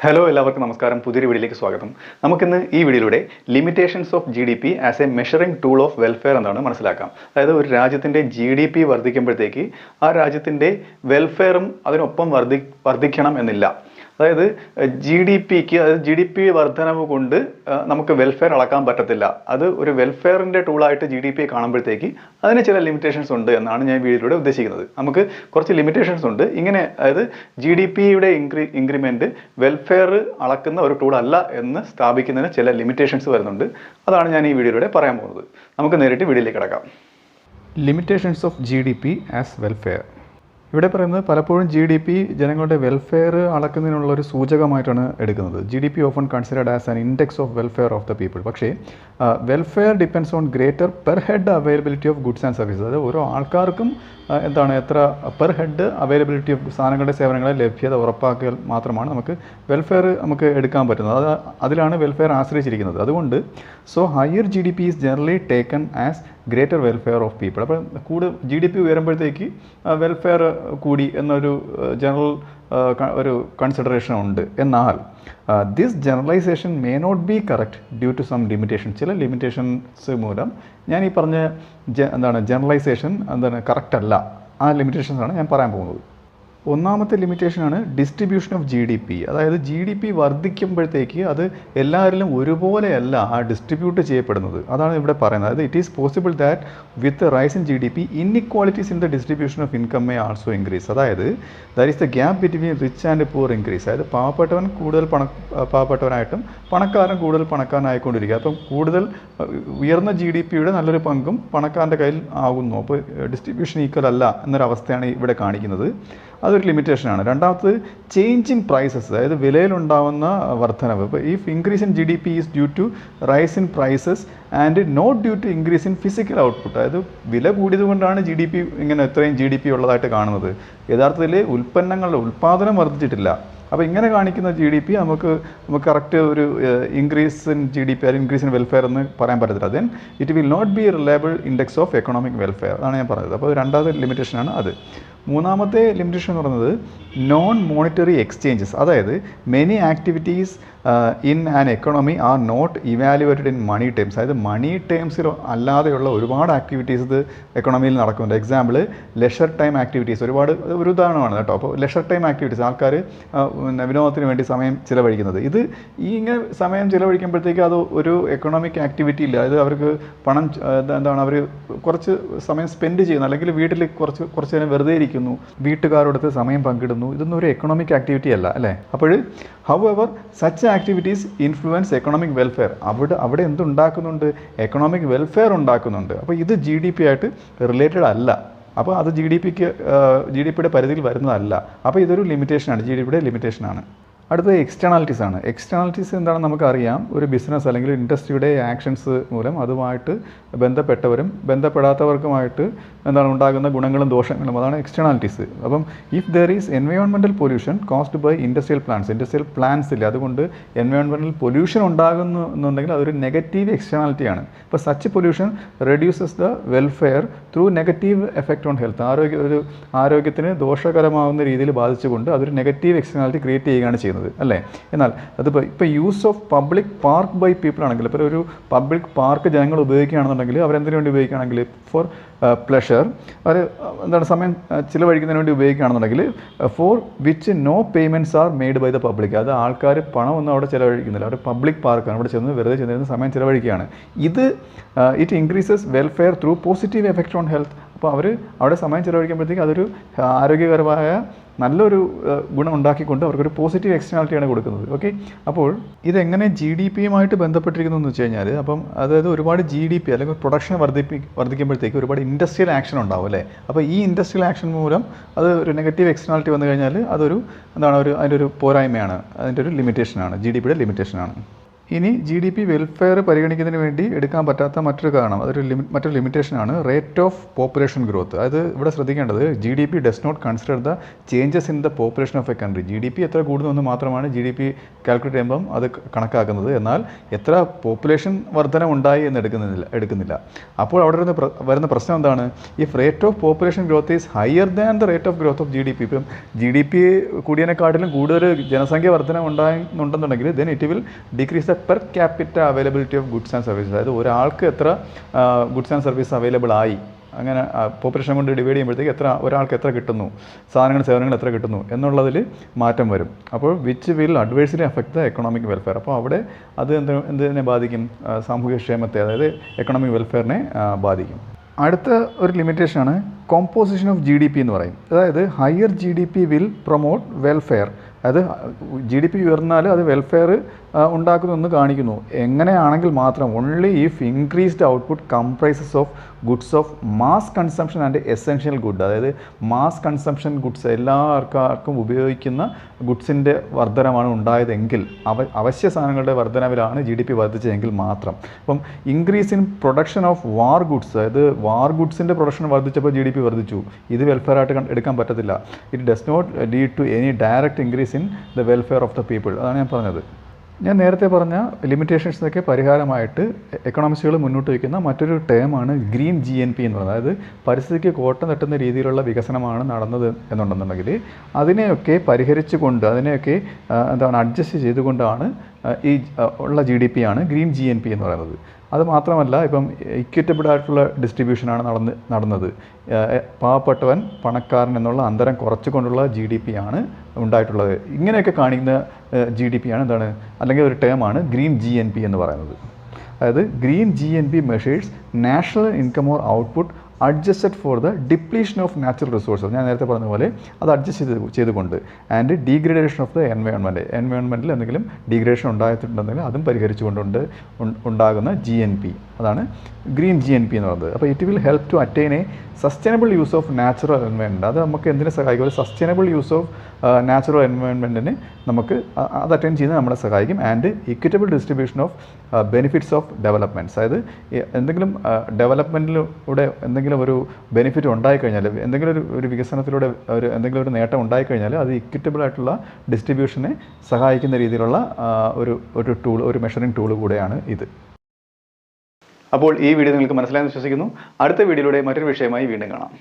Hello എല്ലാവർക്കും നമസ്കാരം. പുതിയൊരു വീഡിയോയിലേക്ക് സ്വാഗതം. നമുക്കിന്ന് ഈ വീഡിയോയിലൂടെ limitations of GDP as A measuring tool of welfare എന്താണ് മനസ്സിലാക്കാം. അതായത് ഒരു രാജ്യത്തിൻ്റെ GDP വർദ്ധിക്കുമ്പോഴത്തേക്ക് ആ രാജ്യത്തിൻ്റെ വെൽഫെയറും അതിനൊപ്പം വർദ്ധിക്കണം എന്നില്ല. അതായത് GDP വർധനവ് കൊണ്ട് നമുക്ക് വെൽഫെയർ അളക്കാൻ പറ്റത്തില്ല. അത് ഒരു വെൽഫെയറിൻ്റെ ടൂളായിട്ട് GDP കാണുമ്പോഴത്തേക്ക് അതിന് ചില ലിമിറ്റേഷൻസ് ഉണ്ട് എന്നാണ് ഞാൻ വീഡിയോയിലൂടെ ഉദ്ദേശിക്കുന്നത്. നമുക്ക് കുറച്ച് ലിമിറ്റേഷൻസ് ഉണ്ട്. ഇങ്ങനെ അതായത് GDPയുടെ ഇൻക്രിമെൻറ്റ് വെൽഫെയർ അളക്കുന്ന ഒരു ടൂൾ അല്ല എന്ന് സ്ഥാപിക്കുന്നതിന് ചില ലിമിറ്റേഷൻസ് വരുന്നുണ്ട്. അതാണ് ഞാൻ ഈ വീഡിയോയിലൂടെ പറയാൻ പോകുന്നത്. നമുക്ക് നേരിട്ട് വീഡിയോയിലേക്ക് കിടക്കാം. Limitations of GDP as welfare. ഇവിടെ പറയുന്നത് പലപ്പോഴും GDP ജനങ്ങളുടെ വെൽഫെയർ അളക്കുന്നതിനുള്ള ഒരു സൂചകമായിട്ടാണ് എടുക്കുന്നത്. GDP often considered as an index of welfare of the people. പക്ഷേ welfare depends on greater per head availability of goods and services. അതായത് ഓരോ ആൾക്കാർക്കും എത്ര പെർ ഹെഡ് അവൈലബിലിറ്റി ഓഫ് സാധനങ്ങളുടെ സേവനങ്ങളുടെ ലഭ്യത ഉറപ്പാക്കിയാൽ മാത്രമാണ് നമുക്ക് വെൽഫെയർ നമുക്ക് എടുക്കാൻ പറ്റുന്നത്. അതിലാണ് വെൽഫെയർ ആശ്രയിച്ചിരിക്കുന്നത്. അതുകൊണ്ട് higher GDP is generally taken as greater welfare of people. അപ്പോൾ GDP ഉയരുമ്പോഴത്തേക്ക് വെൽഫെയർ കൂടി എന്നൊരു ജനറൽ ഒരു കൺസിഡറേഷൻ ഉണ്ട്. എന്നാൽ this generalisation may not be correct due to some limitation. ചില ലിമിറ്റേഷൻസ് മൂലം ഞാൻ ഈ പറഞ്ഞ ജനറലൈസേഷൻ കറക്റ്റ് അല്ല. ആ ലിമിറ്റേഷൻസാണ് ഞാൻ പറയാൻ പോകുന്നത്. ഒന്നാമത്തെ ലിമിറ്റേഷനാണ് ഡിസ്ട്രിബ്യൂഷൻ ഓഫ് GDP. അതായത് GDP വർദ്ധിക്കുമ്പോഴത്തേക്ക് അത് എല്ലാവരിലും ഒരുപോലെയല്ല ഡിസ്ട്രിബ്യൂട്ട് ചെയ്യപ്പെടുന്നത്. അതാണ് ഇവിടെ പറയുന്നത്. അതായത് it is possible that with rise in GDP inequalities in the distribution of income may also increase. അതായത് that is the gap between rich and poor increase. അതായത് പാവപ്പെട്ടവൻ കൂടുതൽ പാവപ്പെട്ടവനായിട്ടും പണക്കാരൻ കൂടുതൽ പണക്കാരനായിക്കൊണ്ടിരിക്കുക. അപ്പം കൂടുതൽ ഉയർന്ന GDPയുടെ നല്ലൊരു പങ്കും പണക്കാരൻ്റെ കയ്യിൽ ആകുന്നു. അപ്പോൾ ഡിസ്ട്രിബ്യൂഷൻ ഈക്വൽ അല്ല എന്നൊരവസ്ഥയാണ് ഇവിടെ കാണിക്കുന്നത്. അതൊരു ലിമിറ്റേഷനാണ്. രണ്ടാമത് ചേഞ്ച് ഇൻ പ്രൈസസ്. അതായത് വിലയിലുണ്ടാവുന്ന വർധനവ്. ഇപ്പോൾ if increase in GDP is due to rise in prices and not due to increase in physical output. അതായത് വില കൂടിയതുകൊണ്ടാണ് GDP ഇങ്ങനെ എത്രയും GDP ഉള്ളതായിട്ട് കാണുന്നത്. യഥാർത്ഥത്തിൽ ഉൽപ്പന്നങ്ങളുടെ ഉൽപ്പാദനം വർദ്ധിച്ചിട്ടില്ല. അപ്പോൾ ഇങ്ങനെ കാണിക്കുന്ന GDP നമുക്ക് കറക്റ്റ് ഒരു ഇൻക്രീസ് ഇൻ GDP അല്ലെങ്കിൽ ഇൻക്രീസ് ഇൻ വെൽഫെയർ എന്ന് പറയാൻ പറ്റത്തില്ല. Then it will not be reliable index of economic welfare. അതാണ് ഞാൻ പറഞ്ഞത്. അപ്പോൾ രണ്ടാമത്തെ ലിമിറ്റേഷനാണ് അത്. മൂന്നാമത്തെ ലിമിറ്റേഷൻ എന്ന് പറയുന്നത് നോൺ മോണിറ്ററി എക്സ്ചേഞ്ചസ്. അതായത് many activities in an economy are not evaluated in money terms. അതായത് മണി ടേംസിൽ അല്ലാതെയുള്ള ഒരുപാട് ആക്ടിവിറ്റീസ് ഇത് എക്കണോമിയിൽ നടക്കുന്നുണ്ട്. Example leisure time activities. ഒരു ഉദാഹരണമാണ് കേട്ടോ. അപ്പോൾ ലെഷർ ടൈം ആക്ടിവിറ്റീസ് ആൾക്കാർ വിനോദത്തിന് വേണ്ടി സമയം ചിലവഴിക്കുന്നത്. ഇങ്ങനെ സമയം ചിലവഴിക്കുമ്പോഴത്തേക്ക് അത് ഒരു എക്കണോമിക് ആക്ടിവിറ്റി ഇല്ല. അതായത് അവർക്ക് പണം അവർ കുറച്ച് സമയം സ്പെൻഡ് ചെയ്യുന്നു, അല്ലെങ്കിൽ വീട്ടിൽ കുറച്ച് നേരം വെറുതെ ഇരിക്കുന്നു, വീട്ടുകാരോടൊത്ത് സമയം പങ്കിടുന്നു. ഇതൊന്നും ഒരു എക്കണോമിക് ആക്ടിവിറ്റി അല്ല, അല്ലേ? അപ്പോൾ however such activities influence economic welfare. അവിടെ എന്തുണ്ടാക്കുന്നുണ്ട്? എക്കണോമിക് വെൽഫെയർ ഉണ്ടാക്കുന്നുണ്ട്. അപ്പോൾ ഇത് GDP ആയിട്ട് റിലേറ്റഡ് അല്ല. അപ്പോൾ അത് GDPയുടെ പരിധിയിൽ വരുന്നതല്ല. അപ്പോൾ ഇതൊരു ലിമിറ്റേഷനാണ്, GDPയുടെ ലിമിറ്റേഷനാണ്. അടുത്തത് എക്സ്റ്റേണാലിറ്റീസ് ആണ്. എക്സ്റ്റേണാലിറ്റീസ് എന്താണെന്ന് നമുക്കറിയാം. ഒരു ബിസിനസ് അല്ലെങ്കിൽ ഇൻഡസ്ട്രിയുടെ ആക്ഷൻസ് മൂലം അതുമായിട്ട് ബന്ധപ്പെട്ടവരും ബന്ധപ്പെടാത്തവർക്കുമായിട്ട് ഉണ്ടാകുന്ന ഗുണങ്ങളും ദോഷങ്ങളും, അതാണ് എക്സ്റ്റേണാലിറ്റീസ്. അപ്പം if there is environmental pollution caused by industrial plants ഇല്ല, അതുകൊണ്ട് എൻവയോൺമെൻറ്റൽ പൊല്യൂഷൻ ഉണ്ടാകുന്നു എന്നുണ്ടെങ്കിൽ അതൊരു നെഗറ്റീവ് എക്സ്റ്റേണാലിറ്റിയാണ്. ഇപ്പോൾ such pollution reduces the welfare through negative effect on health. ആരോഗ്യത്തിന് ദോഷകരമാകുന്ന രീതിയിൽ ബാധിച്ചുകൊണ്ട് അതൊരു നെഗറ്റീവ് എക്സ്റ്റേണാലിറ്റി ക്രിയേറ്റ് ചെയ്യുകയാണ് ചെയ്യുന്നത്, അല്ലേ? എന്നാൽ ഇപ്പോൾ use of public park by people ആണെങ്കിൽ, ഇപ്പോൾ ഒരു പബ്ലിക് പാർക്ക് ജനങ്ങൾ ഉപയോഗിക്കുകയാണെന്നുണ്ടെങ്കിൽ അവരെന്തിനു വേണ്ടി ഉപയോഗിക്കുകയാണെങ്കിൽ ഫോർ പ്ലഷർ, അവർ സമയം ചിലവഴിക്കുന്നതിന് വേണ്ടി ഉപയോഗിക്കുകയാണെന്നുണ്ടെങ്കിൽ for which no payments are made by the public. അത് ആൾക്കാർ പണമൊന്നും അവിടെ ചിലവഴിക്കുന്നില്ല, അവർ പബ്ലിക് പാർക്കാണ്, അവിടെ ചെന്ന് വെറുതെ ചെന്നിരുന്ന് സമയം ചിലവഴിക്കുകയാണ്. It increases welfare through positive effect on health. അപ്പോൾ അവിടെ സമയം ചിലവഴിക്കുമ്പോഴത്തേക്ക് അതൊരു ആരോഗ്യകരമായ നല്ലൊരു ഗുണം ഉണ്ടാക്കിക്കൊണ്ട് അവർക്കൊരു പോസിറ്റീവ് എക്സ്റ്റേണാലിറ്റിയാണ് കൊടുക്കുന്നത്. ഓക്കെ, അപ്പോൾ ഇതെങ്ങനെ GDPയുമായിട്ട് ബന്ധപ്പെട്ടിരിക്കുന്നു എന്ന് വെച്ച് കഴിഞ്ഞാൽ, അതായത് ഒരുപാട് GDP അല്ലെങ്കിൽ പ്രൊഡക്ഷൻ വർദ്ധിക്കുമ്പോഴത്തേക്ക് ഒരുപാട് ഇൻഡസ്ട്രിയൽ ആക്ഷൻ ഉണ്ടാവും, അല്ലേ? അപ്പോൾ ഈ ഇൻഡസ്ട്രിയൽ ആക്ഷൻ മൂലം അത് ഒരു നെഗറ്റീവ് എക്സ്റ്റേണാലിറ്റി വന്നു കഴിഞ്ഞാൽ അതൊരു അതിൻ്റെ ഒരു പോരായ്മയാണ്, അതിൻ്റെ ഒരു ലിമിറ്റേഷനാണ്, GDPയുടെ ലിമിറ്റേഷനാണ്. ഇനി ജി ഡി പി വെൽഫെയർ പരിഗണിക്കുന്നതിന് വേണ്ടി എടുക്കാൻ പറ്റാത്ത മറ്റൊരു കാരണം മറ്റൊരു ലിമിറ്റേഷനാണ് റേറ്റ് ഓഫ് പോപ്പുലേഷൻ ഗ്രോത്ത്. അതായത് ഇവിടെ ശ്രദ്ധിക്കേണ്ടത് G D P does not consider the changes in the population of a country. G D P എത്ര കൂടുന്നു മാത്രമാണ് ജി ഡി പി കാൽക്കുലേറ്റ് ചെയ്യുമ്പം അത് കണക്കാക്കുന്നത്. എന്നാൽ എത്ര പോപ്പുലേഷൻ വർധന ഉണ്ടായി എന്ന് എടുക്കുന്നില്ല. അപ്പോൾ അവിടെ വരുന്ന പ്രശ്നം എന്താണ്? If rate of population growth is higher than the rate of growth of G D P. ഇപ്പം ജി ഡി പി കൂടിയതിനെക്കാട്ടിലും കൂടുതൽ ജനസംഖ്യ വർധന ഉണ്ടാകുന്നുണ്ടെന്നുണ്ടെങ്കിൽ then it will decrease per capita availability of goods and services. അതായത് ഒരാൾക്ക് എത്ര ഗുഡ്സ് ആൻഡ് സർവീസ് അവൈലബിൾ ആയി, അങ്ങനെ പോപ്പുലേഷൻ കൊണ്ട് ഡിവൈഡ് ചെയ്യുമ്പോഴത്തേക്ക് ഒരാൾക്ക് എത്ര കിട്ടുന്നു, സേവനങ്ങൾ എത്ര കിട്ടുന്നു എന്നുള്ളതിൽ മാറ്റം വരും. അപ്പോൾ which will adversely affect the economic welfare. അപ്പോൾ അവിടെ അത് എന്തിനെ ബാധിക്കും? സാമൂഹ്യക്ഷേമത്തെ, അതായത് എക്കണോമിക് വെൽഫെയറിനെ ബാധിക്കും. അടുത്ത ഒരു ലിമിറ്റേഷനാണ് composition of G D P എന്ന് പറയും. അതായത് higher G D P will promote welfare. അത് ജി ഡി പി ഉയർന്നാൽ അത് വെൽഫെയർ ഉണ്ടാക്കുമെന്ന് കാണിക്കുന്നു. എങ്ങനെയാണെങ്കിൽ മാത്രം only if increased output comprises of goods of mass consumption and essential good. അതായത് മാസ് കൺസംഷൻ ഗുഡ്സ്, എല്ലാവർക്കും ഉപയോഗിക്കുന്ന ഗുഡ്സിൻ്റെ വർധനമാണ് ഉണ്ടായതെങ്കിൽ, അവശ്യ സാധനങ്ങളുടെ വർധനവിലാണ് ജി ഡി പി വർദ്ധിച്ചതെങ്കിൽ മാത്രം. അപ്പം increase in production of war goods, അതായത് വാർ ഗുഡ്സിൻ്റെ പ്രൊഡക്ഷൻ വർദ്ധിച്ചപ്പോൾ ജി ഡി പി വർദ്ധിച്ചു. ഇത് വെൽഫെയർ ആയിട്ട് എടുക്കാൻ പറ്റത്തില്ല. It does not lead to any direct increase in the welfare of the people. അതാണ് ഞാൻ പറഞ്ഞത്. ഞാൻ നേരത്തെ പറഞ്ഞ ലിമിറ്റേഷൻസിനൊക്കെ പരിഹാരമായിട്ട് എക്കണോമിസ്റ്റുകൾ മുന്നോട്ട് വയ്ക്കുന്ന മറ്റൊരു ടേമാണ് ഗ്രീൻ ജി എൻ പി എന്ന് പറയുന്നത്. അതായത് പരിസ്ഥിതിക്ക് കോട്ടം തട്ടുന്ന രീതിയിലുള്ള വികസനമാണ് നടന്നത് എന്നുണ്ടെന്നുണ്ടെങ്കിൽ അതിനെയൊക്കെ പരിഹരിച്ചുകൊണ്ട്, അതിനെയൊക്കെ അഡ്ജസ്റ്റ് ചെയ്തുകൊണ്ടാണ് ഈ ഉള്ള ജി ഡി പി ആണ് ഗ്രീൻ ജി എൻ പി എന്ന് പറയുന്നത്. അത് മാത്രമല്ല, ഇപ്പം ഇക്വിറ്റബിൾ ആയിട്ടുള്ള ഡിസ്ട്രിബ്യൂഷനാണ് നടന്നത്. പാവപ്പെട്ടവൻ പണക്കാരൻ എന്നുള്ള അന്തരം കുറച്ചുകൊണ്ടുള്ള ജി ഡി പി ആണ് ഉണ്ടായിട്ടുള്ളത്. ഇങ്ങനെയൊക്കെ കാണിക്കുന്ന ജി ഡി പി ആണ് അല്ലെങ്കിൽ ഒരു ടേമാണ് ഗ്രീൻ ജി എൻ പി എന്ന് പറയുന്നത്. അതായത് green G N P measures national income or output adjusted for the depletion of natural resources. ഞാൻ നേരത്തെ പറഞ്ഞ പോലെ അത് അഡ്ജസ്റ്റ് ചെയ്തുകൊണ്ട് ആൻഡ് ഡീഗ്രഡേഷൻ ഓഫ് ദ എൻവയോൺമെൻറ്റിൽ എന്തെങ്കിലും ഡീഗ്രഡേഷൻ ഉണ്ടായിട്ടുണ്ടെങ്കിൽ അതും പരിഹരിച്ചുകൊണ്ട് ഉണ്ടാകുന്ന ജി എൻ പി, അതാണ് ഗ്രീൻ ജി എൻ പി എന്ന് പറയുന്നത്. അപ്പോൾ it will help to attain a sustainable use of natural environment. അത് നമുക്ക് എന്തിനെ സഹായിക്കും? ഒരു സസ്റ്റൈനബിൾ യൂസ് ഓഫ് നാച്ചുറൽ എൻവയോൺമെൻറ്റിന് നമുക്ക് അത് അറ്റൈൻ ചെയ്യുന്നത് നമ്മളെ സഹായിക്കും. And equitable distribution of benefits of developments. അതായത് എന്തെങ്കിലും ഡെവലപ്മെൻറ്റിലൂടെ എന്തെങ്കിലും ഒരു ബെനിഫിറ്റ് ഉണ്ടായിക്കഴിഞ്ഞാൽ, എന്തെങ്കിലും ഒരു വികസനത്തിലൂടെ എന്തെങ്കിലും ഒരു നേട്ടം ഉണ്ടായിക്കഴിഞ്ഞാൽ അത് ഇക്വിറ്റബിൾ ആയിട്ടുള്ള ഡിസ്ട്രിബ്യൂഷനെ സഹായിക്കുന്ന രീതിയിലുള്ള ഒരു ടൂൾ, ഒരു മെഷറിംഗ് ടൂൾ കൂടെയാണ് ഇത്. അപ്പോൾ ഈ വീഡിയോ നിങ്ങൾക്ക് മനസ്സിലായെന്ന് വിശ്വസിക്കുന്നു. അടുത്ത വീഡിയോയിലൂടെ മറ്റൊരു വിഷയമായി വീണ്ടും കാണാം.